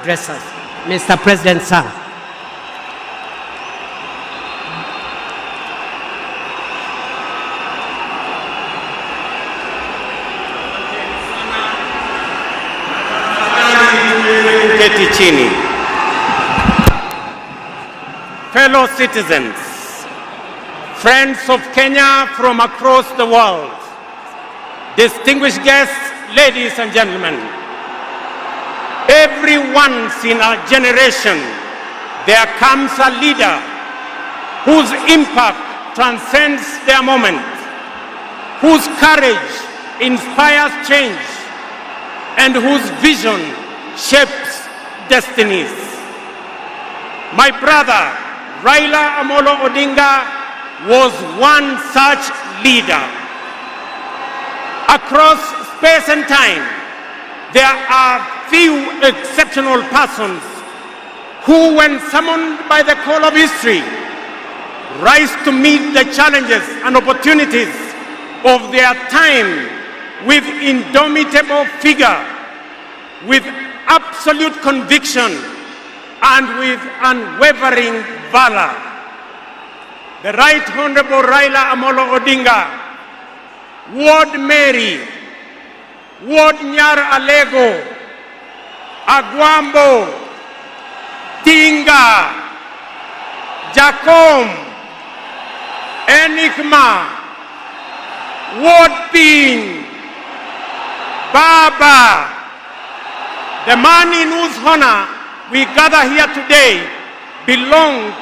address us. Mr. President, sir. Keti chini. Fellow citizens, friends of Kenya from across the world, distinguished guests, ladies and gentlemen, every once in a generation, there comes a leader whose impact transcends their moment, whose courage inspires change, and whose vision shapes destinies. My brother, Raila Amolo Odinga, was one such leader. Across space and time, there are few exceptional persons who, when summoned by the call of history, rise to meet the challenges and opportunities of their time with indomitable vigor, with absolute conviction, and with unwavering valor. The Right Honorable Raila Amolo Odinga, Ward Mary, Ward Nyar Alego, Agwambo, Tinga, Jacom, Enigma, Ward Pin, Baba, the man in whose honor we gather here today belonged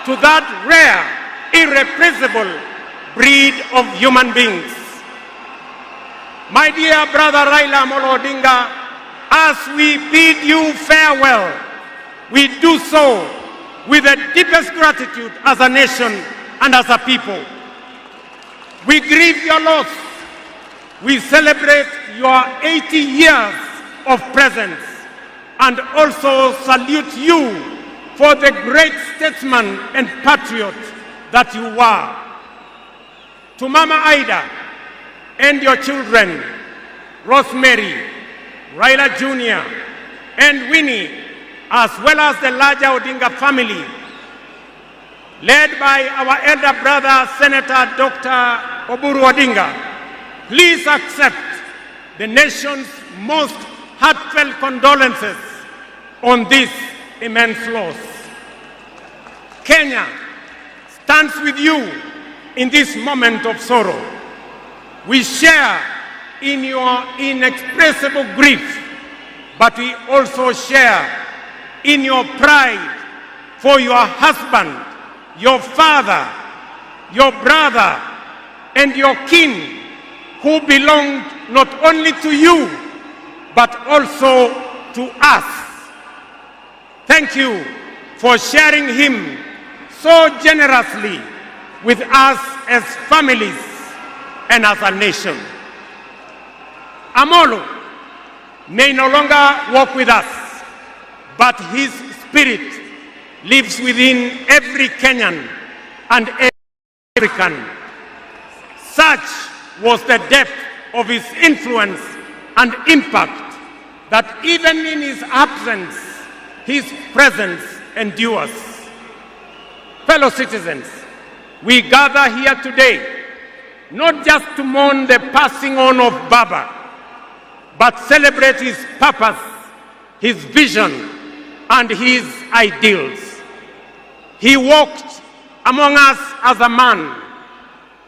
to that rare, irrepressible breed of human beings. My dear brother Raila Amolo Odinga, as we bid you farewell, we do so with the deepest gratitude as a nation and as a people. We grieve your loss. We celebrate your 80 years of presence and also salute you for the great statesman and patriot that you were. To Mama Ida and your children, Rosemary, Raila Jr., and Winnie, as well as the larger Odinga family, led by our elder brother, Senator Dr. Oburu Odinga, please accept the nation's most heartfelt condolences on this immense loss. Kenya stands with you in this moment of sorrow. We share in your inexpressible grief, but we also share in your pride for your husband, your father, your brother, and your kin, who belonged not only to you, but also to us. Thank you for sharing him so generously with us as families and as a nation. Amolo may no longer walk with us, but his spirit lives within every Kenyan and every African. Such was the depth of his influence and impact that even in his absence, his presence endures. Fellow citizens, we gather here today not just to mourn the passing on of Baba, but celebrate his purpose, his vision, and his ideals. He walked among us as a man,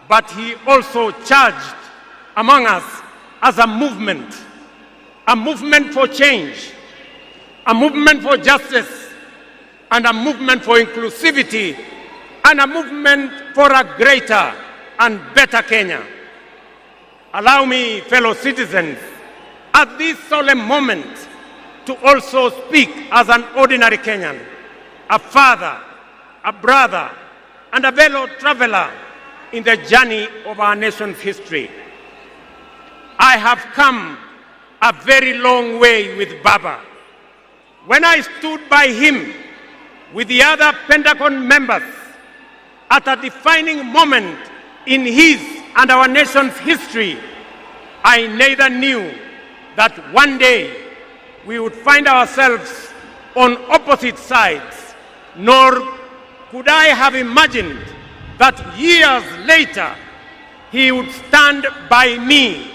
but he also charged among us as a movement for change, a movement for justice, and a movement for inclusivity, and a movement for a greater and better Kenya. Allow me, fellow citizens, at this solemn moment, to also speak as an ordinary Kenyan, a father, a brother, and a fellow traveler in the journey of our nation's history. I have come a very long way with Baba. When I stood by him with the other Pentagon members at a defining moment in his and our nation's history, I neither knew that one day we would find ourselves on opposite sides, nor could I have imagined that years later he would stand by me,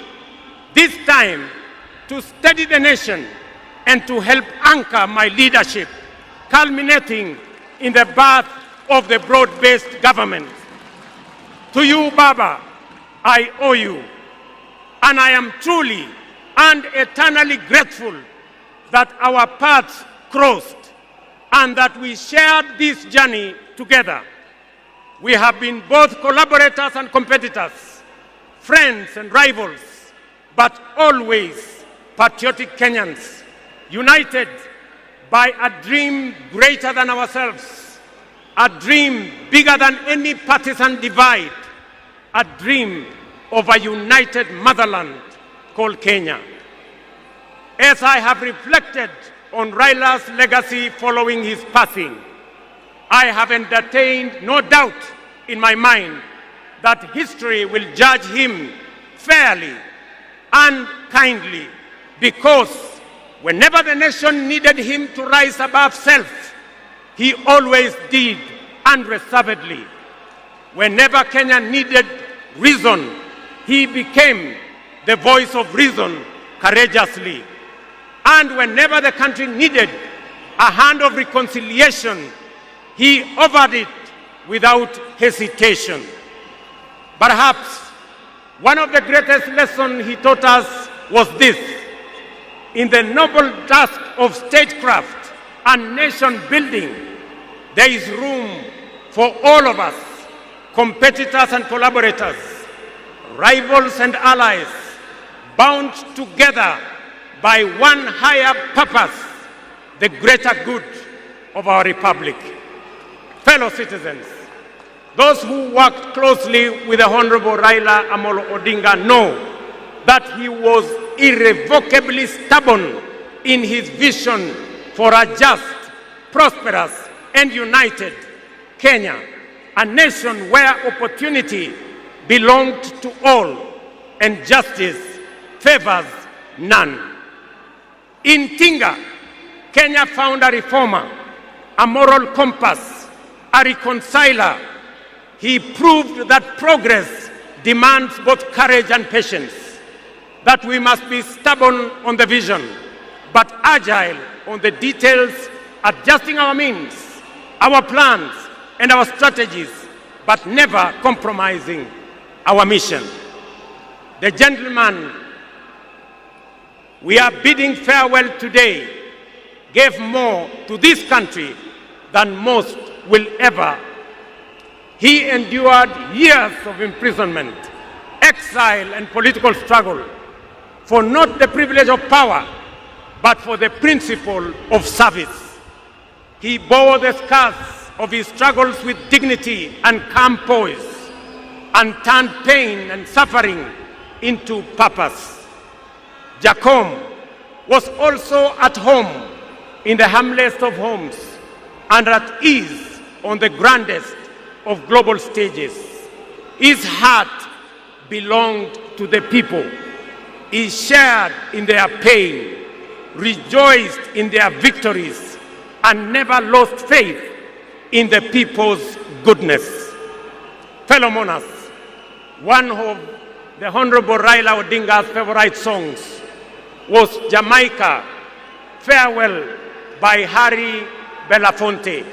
this time to steady the nation and to help anchor my leadership, culminating in the birth of the broad-based government. To you, Baba, I owe you, and I am truly and eternally grateful that our paths crossed and that we shared this journey together. We have been both collaborators and competitors, friends and rivals, but always patriotic Kenyans, united by a dream greater than ourselves, a dream bigger than any partisan divide, a dream of a united motherland called Kenya. As I have reflected on Raila's legacy following his passing, I have entertained no doubt in my mind that history will judge him fairly and kindly, because whenever the nation needed him to rise above self, he always did unreservedly. Whenever Kenya needed reason, he became the voice of reason courageously. And whenever the country needed a hand of reconciliation, he offered it without hesitation. Perhaps one of the greatest lessons he taught us was this: in the noble task of statecraft and nation building, there is room for all of us, competitors and collaborators, rivals and allies, bound together by one higher purpose, the greater good of our republic. Fellow citizens, those who worked closely with the Honorable Raila Amolo Odinga know that he was irrevocably stubborn in his vision for a just, prosperous, and united Kenya, a nation where opportunity belonged to all and justice favors none. In Tinga, Kenya found a reformer, a moral compass, a reconciler. He proved that progress demands both courage and patience, that we must be stubborn on the vision, but agile on the details, adjusting our means, our plans, and our strategies, but never compromising our mission. The gentleman we are bidding farewell today gave more to this country than most will ever. He endured years of imprisonment, exile, and political struggle for not the privilege of power, but for the principle of service. He bore the scars of his struggles with dignity and calm poise, and turned pain and suffering into purpose. Jacom was also at home in the humblest of homes and at ease on the grandest of global stages. His heart belonged to the people. He shared in their pain, rejoiced in their victories, and never lost faith in the people's goodness. Fellow monarchs, one of the Honorable Raila Odinga's favorite songs was Jamaica, Farewell by Harry Belafonte,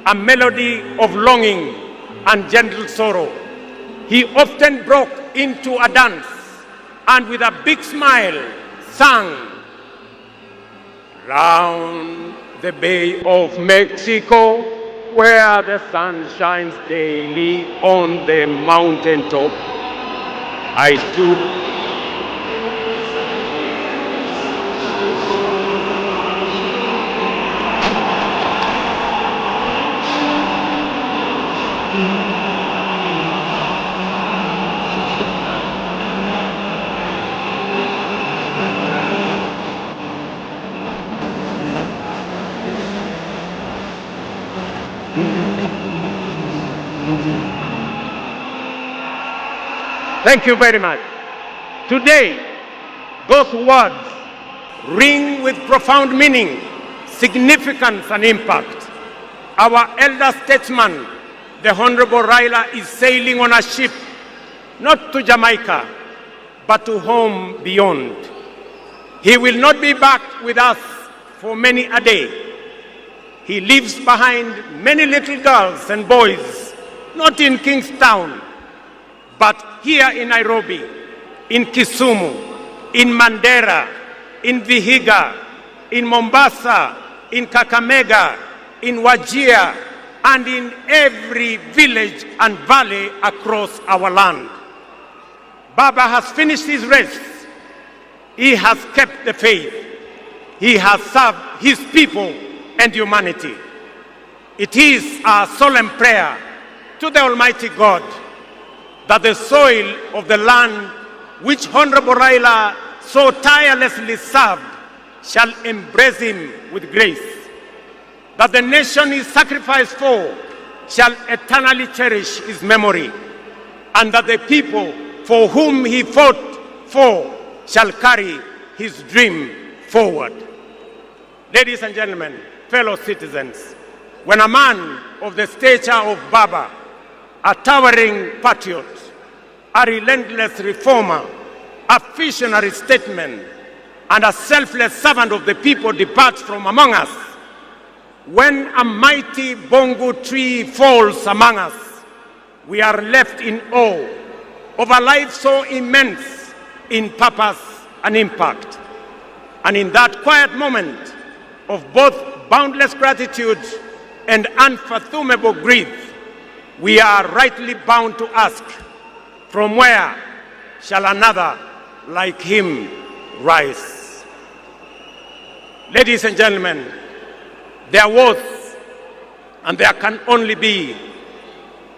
a melody of longing and gentle sorrow. He often broke into a dance and with a big smile sang, "Round the Bay of Mexico, where the sun shines daily on the mountaintop, I stood Thank you very much. Today, those words ring with profound meaning, significance and impact. Our elder statesman, the Honorable Raila, is sailing on a ship, not to Jamaica, but to home beyond. He will not be back with us for many a day. He leaves behind many little girls and boys, not in Kingstown, but here in Nairobi, in Kisumu, in Mandera, in Vihiga, in Mombasa, in Kakamega, in Wajir, and in every village and valley across our land. Baba has finished his race. He has kept the faith. He has served his people and humanity. It is our solemn prayer to the Almighty God that the soil of the land which Honorable Raila so tirelessly served shall embrace him with grace, that the nation he sacrificed for shall eternally cherish his memory, and that the people for whom he fought for shall carry his dream forward. Ladies and gentlemen, fellow citizens, when a man of the stature of Baba, a towering patriot, a relentless reformer, a visionary statesman, and a selfless servant of the people departs from among us, when a mighty bongo tree falls among us, we are left in awe of a life so immense in purpose and impact. And in that quiet moment of both boundless gratitude and unfathomable grief, we are rightly bound to ask, from where shall another like him rise? Ladies and gentlemen, there was and there can only be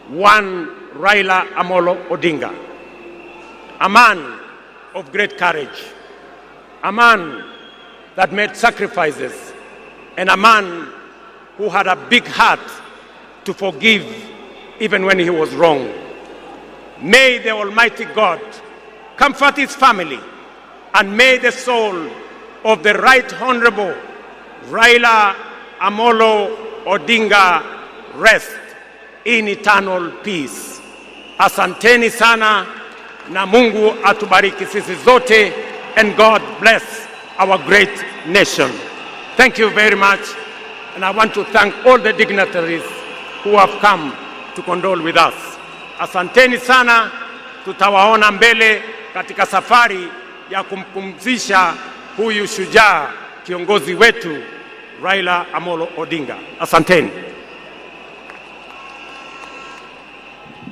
one Raila Amolo Odinga, a man of great courage, a man that made sacrifices, and a man who had a big heart to forgive even when he was wrong. May the Almighty God comfort his family, and may the soul of the Right Honorable Raila Amolo Odinga rest in eternal peace. Asanteni sana, na Mungu atubariki sisi zote, and God bless our great nation. Thank you very much, and I want to thank all the dignitaries who have come to condole with us. Asanteni sana, tutawaona mbele katika safari ya kumpumzisha huyu shujaa kiongozi wetu Raila Amolo Odinga. Asanteni.